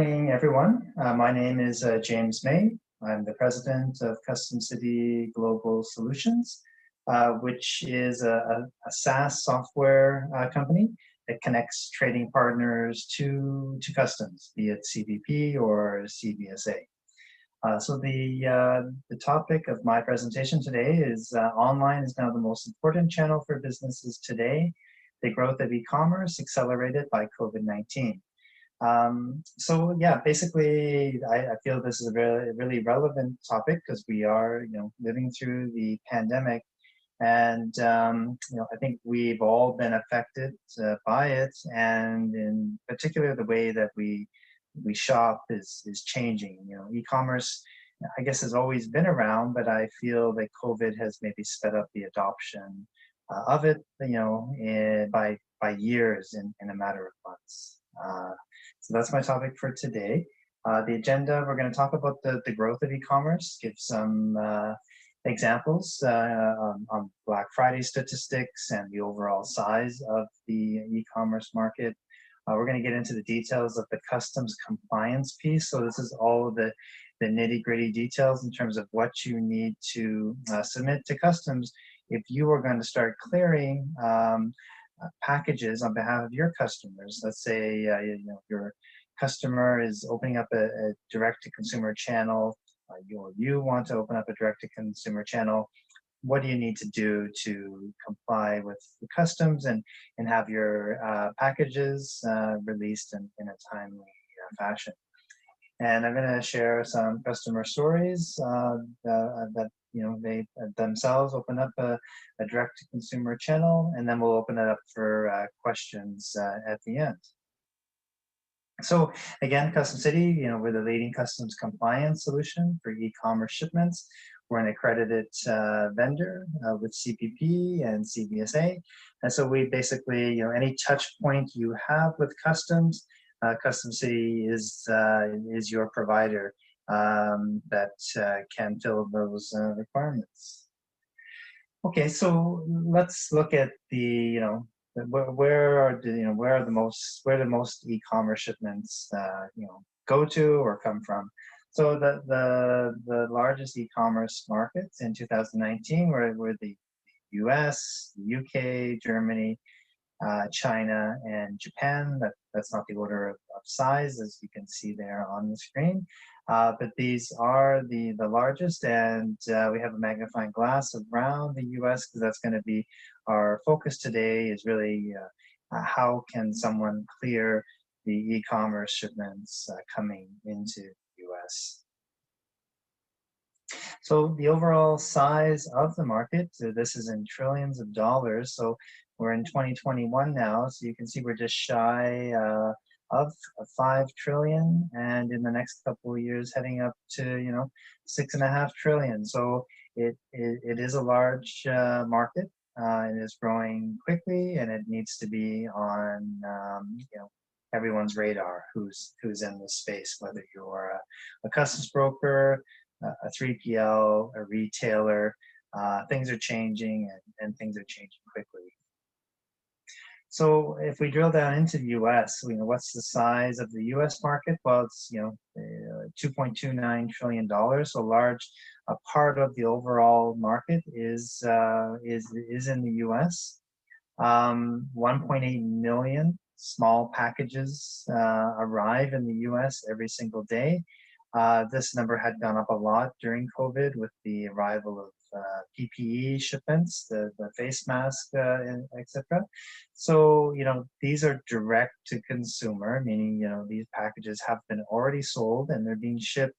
morning, everyone. My name is James May. I'm the president of Custom City Global Solutions, which is a SaaS software company that connects trading partners to customs, be it CBP or CBSA. So the topic of my presentation today is online is now the most important channel for businesses today. The growth of e-commerce accelerated by COVID-19. So yeah, basically, I feel this is a really relevant topic because we are, living through the pandemic, and I think we've all been affected by it, and in particular, the way that we shop is changing. E-commerce, I guess, has always been around, but I feel that COVID has maybe sped up the adoption of it, by years in a matter of months. So that's my topic for today. The agenda, we're going to talk about the growth of e-commerce, give some examples on Black Friday statistics and the overall size of the e-commerce market. We're going to get into the details of the customs compliance piece. So this is all of the nitty-gritty details in terms of what you need to submit to customs if you are going to start clearing packages on behalf of your customers. Let's say your customer is opening up a direct-to-consumer channel, you want to open up a direct-to-consumer channel. What do you need to do to comply with the customs and have your packages released in a timely fashion? And I'm going to share some customer stories that they themselves open up a direct-to-consumer channel, and then we'll open it up for questions at the end. So again, Custom City, we're the leading customs compliance solution for e-commerce shipments. We're an accredited vendor with CPP and CBSA, and so we basically, any touch point you have with customs, Custom City is your provider that can fill those requirements. Okay, so let's look at the where the most e-commerce shipments go to or come from. So the largest e-commerce markets in 2019 were the US, the UK, Germany, China, and Japan. That's not the order of size, as you can see there on the screen. But these are the largest, and we have a magnifying glass around the US because that's going to be our focus today, is really how can someone clear the e-commerce shipments coming into the US. So the overall size of the market, this is in trillions of dollars. So we're in 2021 now, so you can see we're just shy of 5 trillion, and in the next couple of years heading up to 6.5 trillion. So it is a large market. It is growing quickly, and it needs to be on everyone's radar who's in this space, whether you're a customs broker, a 3PL, a retailer. Things are changing, and things are changing quickly. So if we drill down into the US, what's the size of the US market? Well, it's $2.29 trillion. So large a part of the overall market is in the US. 1.8 million small packages arrive in the US every single day. This number had gone up a lot during COVID with the arrival of PPE shipments, the face mask, etc. So, these are direct to consumer, meaning, these packages have been already sold and they're being shipped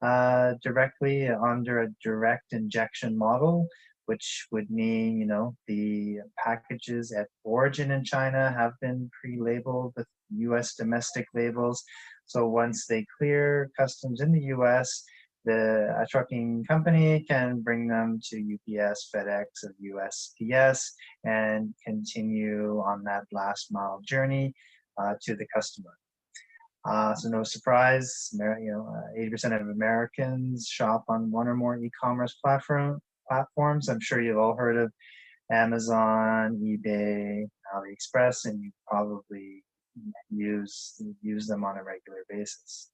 directly under a direct injection model, which would mean, the packages at origin in China have been pre-labeled with US domestic labels. So once they clear customs in the US, a trucking company can bring them to UPS, FedEx, or USPS and continue on that last mile journey to the customer. So no surprise, 80% of Americans shop on one or more e-commerce platforms. I'm sure you've all heard of Amazon, eBay, AliExpress, and you've probably use them on a regular basis.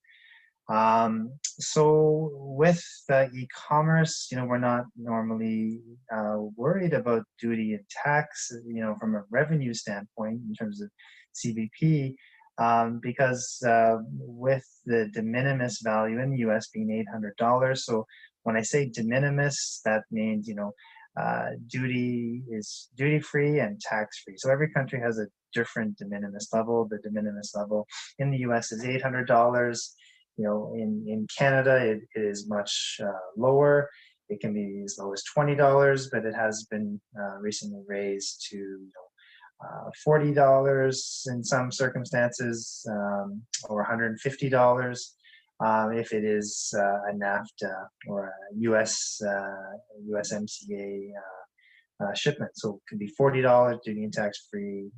So with e-commerce, we're not normally worried about duty and tax, from a revenue standpoint in terms of CBP, because with the de minimis value in the US being $800. So when I say de minimis, that means, duty is duty free and tax free. So every country has a different de minimis level. The de minimis level in the US is $800. In Canada, it is much lower. It can be as low as $20, but it has been recently raised to $40 in some circumstances, or $150 if it is a NAFTA or a USMCA shipment. So it could be $40 duty and tax free,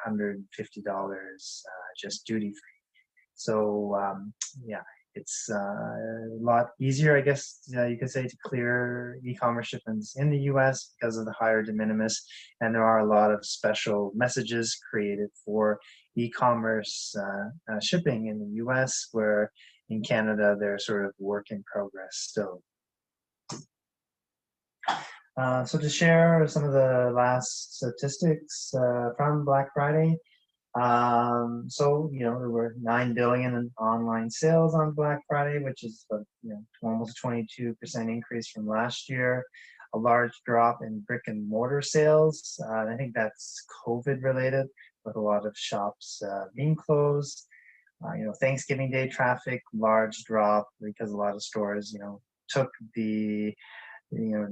$150 just duty free. So yeah, it's a lot easier, I guess you could say, to clear e-commerce shipments in the US because of the higher de minimis, and there are a lot of special messages created for e-commerce shipping in the US, where in Canada they're sort of work in progress still. So to share some of the last statistics from Black Friday. So, there were 9 billion in online sales on Black Friday, which is almost a 22% increase from last year. A large drop in brick and mortar sales. I think that's COVID related, with a lot of shops being closed. Thanksgiving Day traffic, large drop because a lot of stores, took the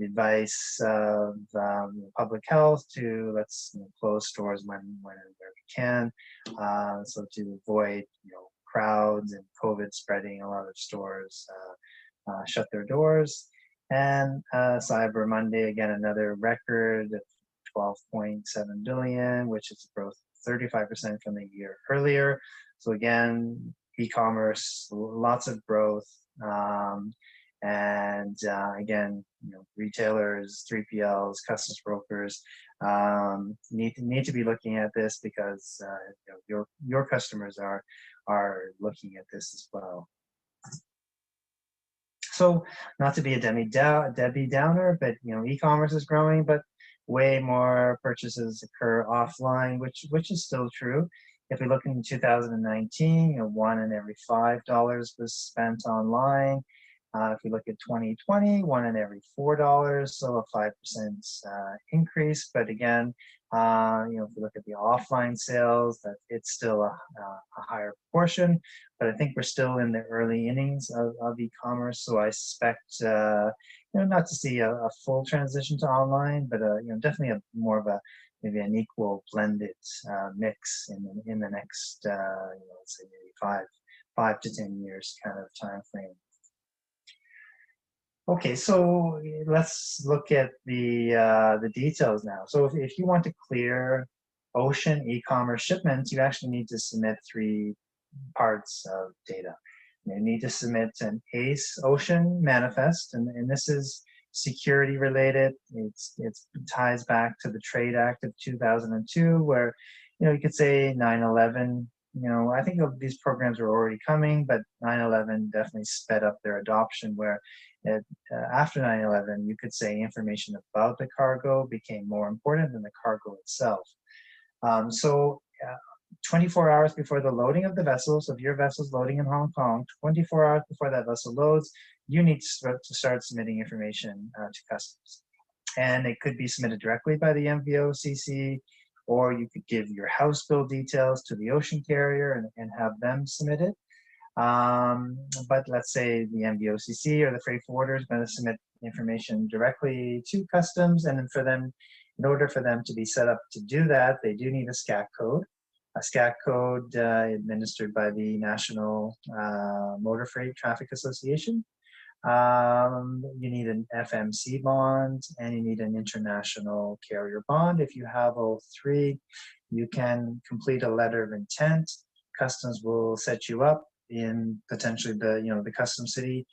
advice of public health to let's close stores when and where we can. So to avoid crowds and COVID spreading, a lot of stores shut their doors. And Cyber Monday, again, another record of 12.7 billion, which is growth 35% from the year earlier. So again, e-commerce, lots of growth. And again, retailers, 3PLs, customs brokers need to be looking at this, because your customers are looking at this as well. So not to be a Debbie Downer, but e-commerce is growing, but way more purchases occur offline, which is still true. If we look in 2019, $1 in every $5 was spent online. If we look at 2020, $1 in every $4, so a 5% increase. But again, if we look at the offline sales, that it's still a higher proportion. But I think we're still in the early innings of e-commerce, so I suspect not to see a full transition to online, but definitely more of maybe an equal blended mix in the next let's say maybe 5 to 10 years kind of time frame. Okay, so let's look at the details now. So if you want to clear ocean e-commerce shipments, you actually need to submit 3 parts of data. You need to submit an ACE Ocean manifest, and this is security related. It ties back to the Trade Act of 2002, where you could say 9/11. I think these programs were already coming, but 9/11 definitely sped up their adoption, where after 9/11, you could say information about the cargo became more important than the cargo itself. So 24 hours before the loading of the vessel, so if your vessel's loading in Hong Kong, 24 hours before that vessel loads, you need to start submitting information to customs. And it could be submitted directly by the MVOCC, or you could give your house bill details to the ocean carrier and have them submit it. But let's say the MVOCC or the freight forwarder is going to submit information directly to customs, and then in order for them to be set up to do that, they do need a SCAC code. A SCAC code administered by the National Motor Freight Traffic Association. You need an FMC bond, and you need an international carrier bond. If you have all 3, you can complete a letter of intent. Customs will set you up in potentially the Customs City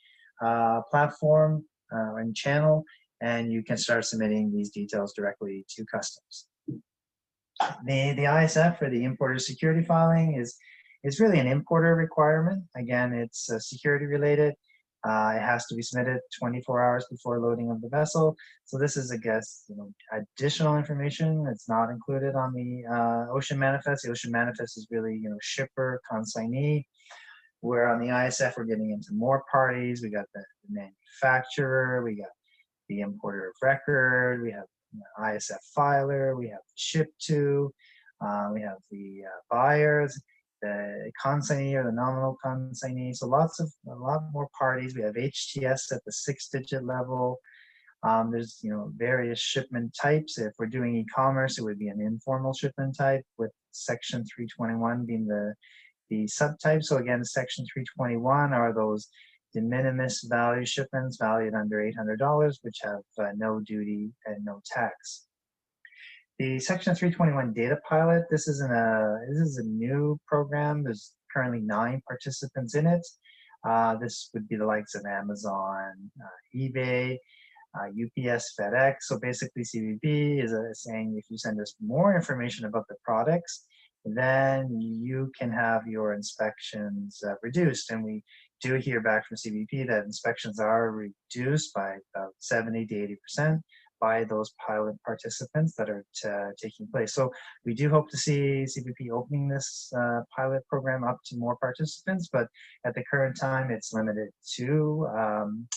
platform and channel, and you can start submitting these details directly to customs. The ISF, or the importer security filing, is really an importer requirement. Again, it's security related. It has to be submitted 24 hours before loading of the vessel. So this is, I guess, additional information. It's not included on the ocean manifest. The ocean manifest is really, shipper, consignee. Where on the ISF, we're getting into more parties. We got the manufacturer, we got the importer of record, we have ISF filer, we have ship to, we have the buyers, the consignee or the nominal consignee. So a lot more parties. We have HTS at the 6-digit level. There's various shipment types. If we're doing e-commerce, it would be an informal shipment type, with section 321 being the subtype. So again, section 321 are those de minimis value shipments valued under $800, which have no duty and no tax. The section 321 data pilot, this is a new program. There's currently 9 participants in it. This would be the likes of Amazon, eBay, UPS, FedEx. So basically CBP is saying, if you send us more information about the products, then you can have your inspections reduced. And we do hear back from CBP that inspections are reduced by about 70 to 80% by those pilot participants that are taking place. So we do hope to see CBP opening this pilot program up to more participants, but at the current time, it's limited to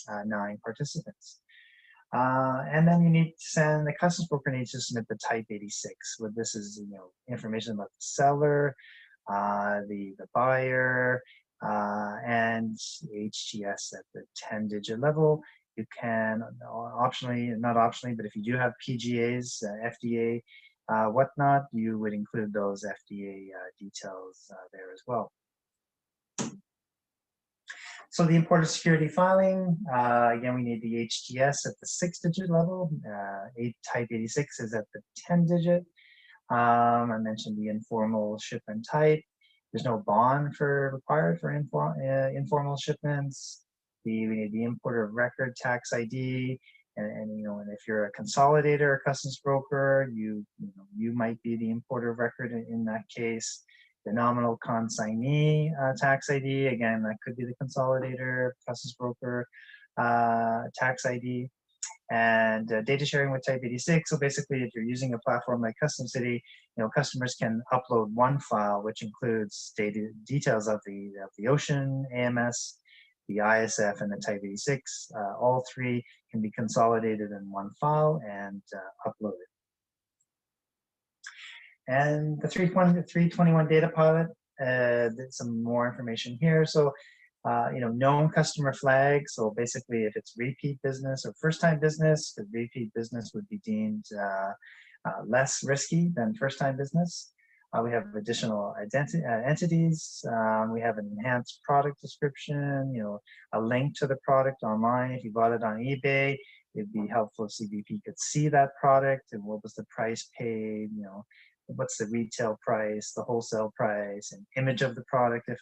9 participants. And then you need to send, the customs broker needs to submit the type 86. What this is, information about the seller, the buyer, and HTS at the 10-digit level. You can optionally, not optionally, but if you do have PGAs, FDA, whatnot, you would include those FDA details there as well. So the importer security filing, again, we need the HTS at the 6-digit level. Type 86 is at the 10-digit. I mentioned the informal shipment type. There's no bond required for informal shipments. We need the importer of record tax ID. And if you're a consolidator or customs broker, you might be the importer of record in that case. The nominal consignee tax ID, again, that could be the consolidator, customs broker tax ID, and data sharing with type 86. So basically, if you're using a platform like Custom City, customers can upload one file, which includes details of the ocean, AMS, the ISF, and the type 86. All 3 can be consolidated in one file and uploaded. And the 321 data pilot, some more information here. So, known customer flags. So basically, if it's repeat business or first-time business, the repeat business would be deemed less risky than first-time business. We have additional entities. We have an enhanced product description, a link to the product online. If you bought it on eBay, it'd be helpful if CBP could see that product and what was the price paid, what's the retail price, the wholesale price, and image of the product if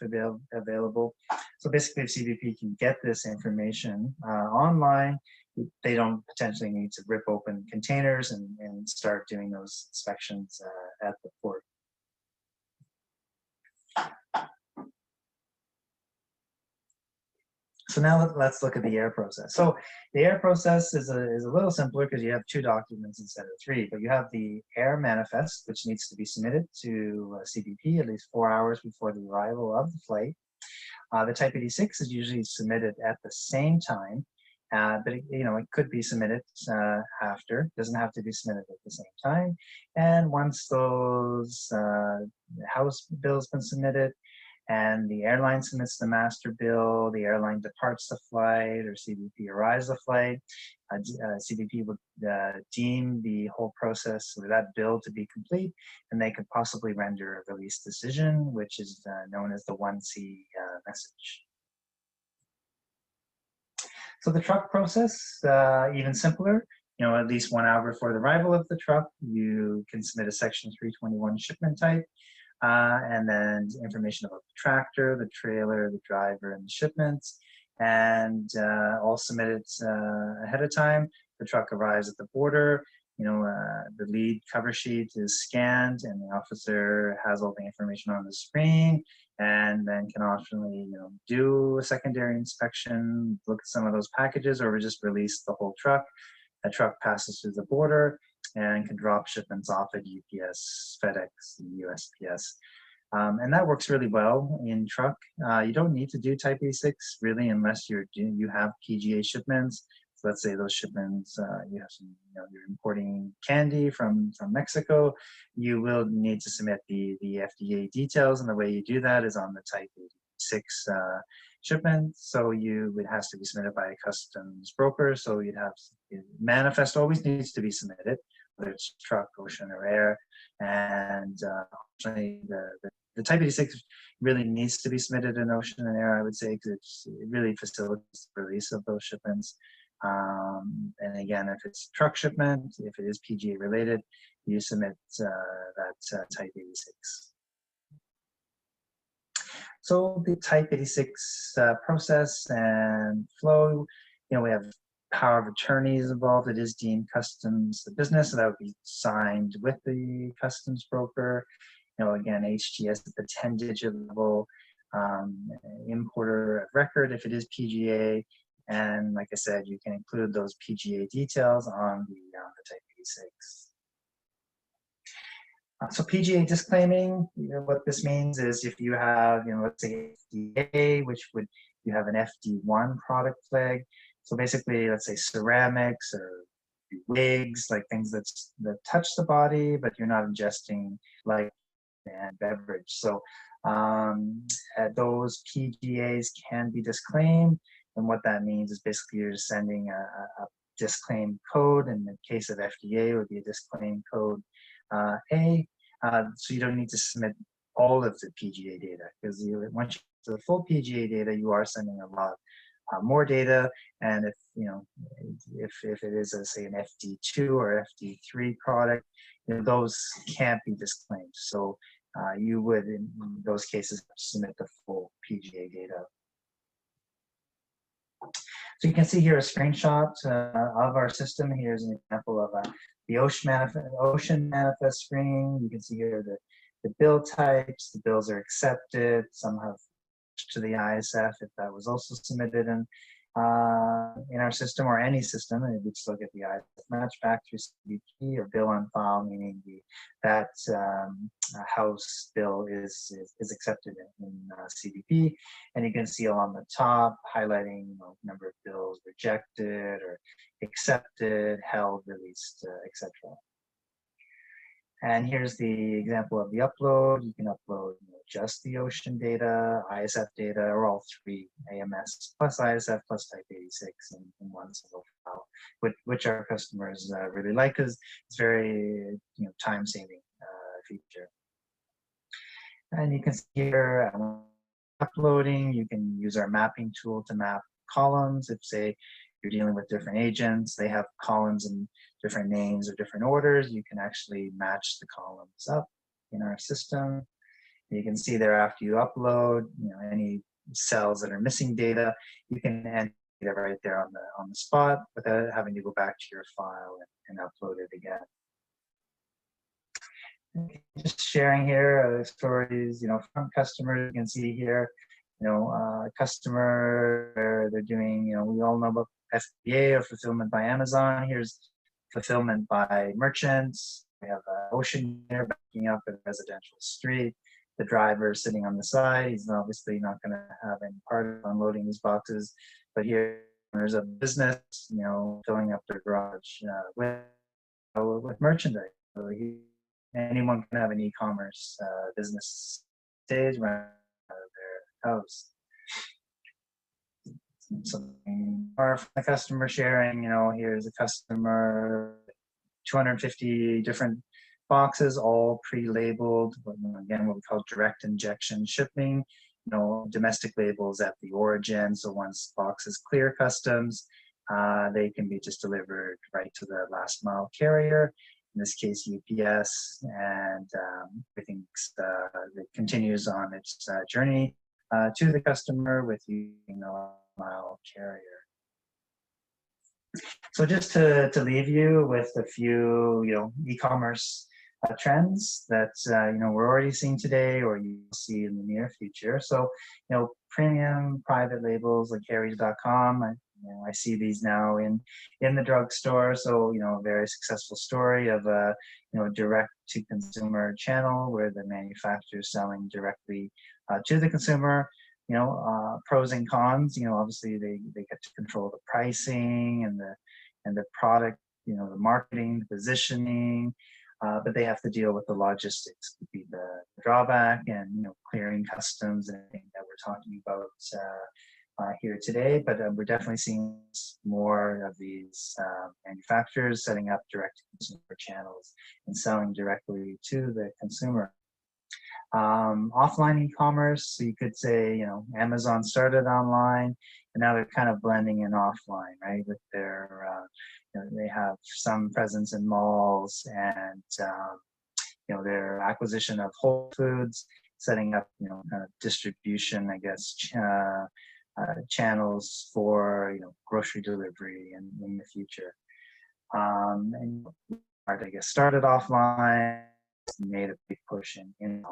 available. So basically, if CBP can get this information online, they don't potentially need to rip open containers and start doing those inspections at the port. So now let's look at the air process. So the air process is a little simpler because you have 2 documents instead of 3, but you have the air manifest, which needs to be submitted to CBP at least 4 hours before the arrival of the flight. The type 86 is usually submitted at the same time, but it could be submitted after. It doesn't have to be submitted at the same time. And once those house bills been submitted, and the airline submits the master bill, the airline departs the flight, or CBP arrives the flight, CBP would deem the whole process or that bill to be complete, and they could possibly render a release decision, which is known as the 1C message. So the truck process, even simpler. At least 1 hour before the arrival of the truck, you can submit a section 321 shipment type. And then information about the tractor, the trailer, the driver, and the shipments, and all submitted ahead of time. The truck arrives at the border. the lead cover sheet is scanned and the officer has all the information on the screen, and then can optionally, do a secondary inspection, look at some of those packages, or just release the whole truck. That truck passes through the border and can drop shipments off at UPS, FedEx, and USPS. And that works really well in truck. You don't need to do Type 86 really unless you have PGA shipments. So let's say those shipments, you have some, you're importing candy from Mexico. You will need to submit the FDA details, and the way you do that is on the Type 86 shipment. So it has to be submitted by a customs broker. So you'd have manifest always needs to be submitted, whether it's truck, ocean, or air. And the Type 86 really needs to be submitted in ocean and air, I would say, because it really facilitates the release of those shipments. And again, if it's truck shipment, if it is PGA related, you submit that Type 86. So the Type 86 process and flow, we have power of attorneys involved. It is deemed customs the business, so that would be signed with the customs broker. Again, HTS at the 10-digit level, importer of record if it is PGA, and like I said, you can include those PGA details on the Type 86. So PGA disclaiming, what this means is if you have, let's say FDA, you have an FD1 product flag. So basically, let's say ceramics or wigs, like things that touch the body, but you're not ingesting like and beverage. So those PGAs can be disclaimed. And what that means is basically you're sending a disclaim code. In the case of FDA, it would be a disclaim code A. So you don't need to submit all of the PGA data, because once you get to the full PGA data, you are sending a lot more data. And if it is, say, an FD2 or FD3 product, those can't be disclaimed. So you would, in those cases, submit the full PGA data. So you can see here a screenshot of our system. Here's an example of the ocean manifest screen. You can see here the bill types. The bills are accepted. Some have to the ISF if that was also submitted in our system, or any system, and we just look at the ISF match back through CBP, or bill on file, meaning that house bill is accepted in CBP, and you can see along the top highlighting number of bills rejected or accepted, held, released, etc. And here's the example of the upload. You can upload just the ocean data, ISF data, or all three, AMS plus ISF plus Type 86 in one single file, which our customers really like, because it's very time-saving feature. And you can see here, uploading, you can use our mapping tool to map columns. If, say, you're dealing with different agents, they have columns and different names or different orders, you can actually match the columns up in our system. You can see there, after you upload, any cells that are missing data, you can enter it right there on the spot without having to go back to your file and upload it again. Just sharing here stories, from customers. You can see here, customer, they're doing, we all know about FBA or fulfillment by Amazon. Here's fulfillment by merchants. We have ocean here backing up a residential street. The driver sitting on the side, he's obviously not going to have any part of unloading these boxes. But here, there's a business, filling up their garage with merchandise. So anyone can have an e-commerce business stage right out of their house. Something more from the customer sharing, here's a customer, 250 different boxes, all pre-labeled, again, what we call direct injection shipping, domestic labels at the origin. So once boxes clear customs, they can be just delivered right to the last mile carrier, in this case UPS, and everything that continues on its journey to the customer with using the last mile carrier. So just to leave you with a few, e-commerce trends that, we're already seeing today or you see in the near future. So, premium private labels like Harry's.com, I see these now in the drugstore. So, a very successful story of a, direct to consumer channel where the manufacturer is selling directly to the consumer. Pros and cons, obviously they get to control the pricing and the product, the marketing, the positioning, but they have to deal with the logistics, could be the drawback, and clearing customs and everything that we're talking about here today. But we're definitely seeing more of these manufacturers setting up direct consumer channels and selling directly to the consumer. Offline e-commerce, so you could say, Amazon started online, and now they're kind of blending in offline, right? With their, they have some presence in malls and, their acquisition of Whole Foods, setting up, kind of distribution, I guess, channels for, grocery delivery in the future. And I guess started offline, made a big push in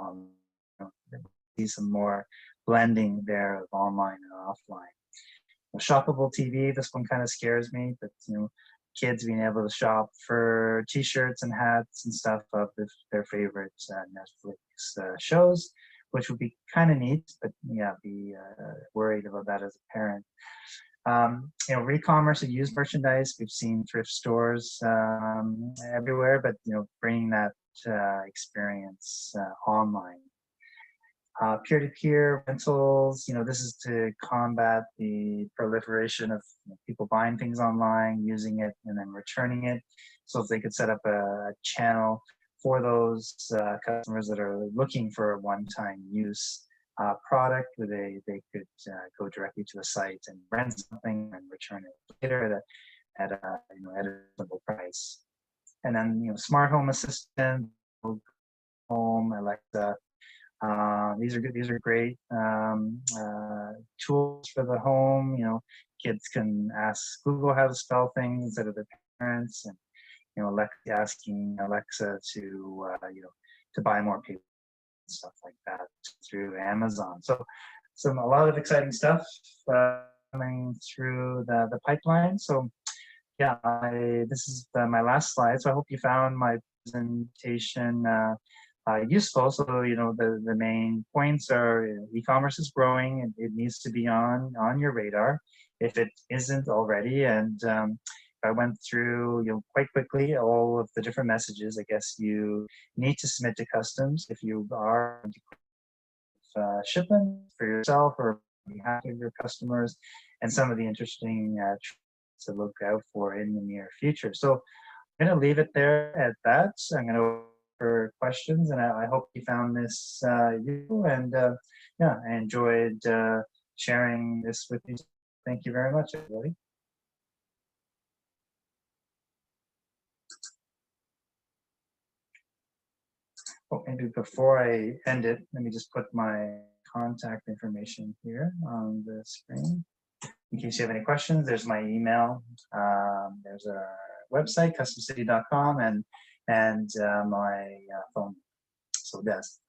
see some more blending there of online and offline. Shoppable TV, this one kind of scares me, but kids being able to shop for t-shirts and hats and stuff of their favorite Netflix shows, which would be kind of neat, but yeah, be worried about that as a parent. Re-commerce and used merchandise, we've seen thrift stores everywhere, but bringing that experience online. Peer-to-peer rentals, this is to combat the proliferation of people buying things online, using it, and then returning it. So if they could set up a channel for those customers that are looking for a one-time use product, where they could go directly to a site and rent something and return it later at a reasonable price. And then smart home assistant, home, Alexa. These are good. These are great tools for the home. Kids can ask Google how to spell things instead of their parents, and asking Alexa to to buy more paper, stuff like that through Amazon. So a lot of exciting stuff coming through the pipeline. So yeah, this is my last slide. So I hope you found my presentation useful. So the main points are e-commerce is growing, and it needs to be on your radar if it isn't already. And I went through quite quickly all of the different messages. I guess you need to submit to customs if you are shipping for yourself or on behalf of your customers, and some of the interesting to look out for in the near future. So I'm going to leave it there at that. I'm going to for questions, and I hope you found this useful, and yeah, I enjoyed sharing this with you. Thank you very much, everybody. Oh, maybe before I end it, let me just put my contact information here on the screen. In case you have any questions, there's my email. There's a website, customcity.com, and my phone. So that's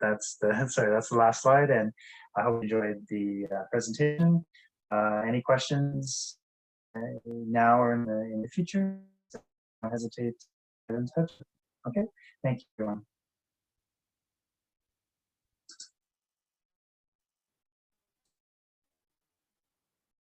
the last slide, and I hope you enjoyed the presentation. Any questions now or in the future? Don't hesitate to get in touch. Okay, thank you, everyone.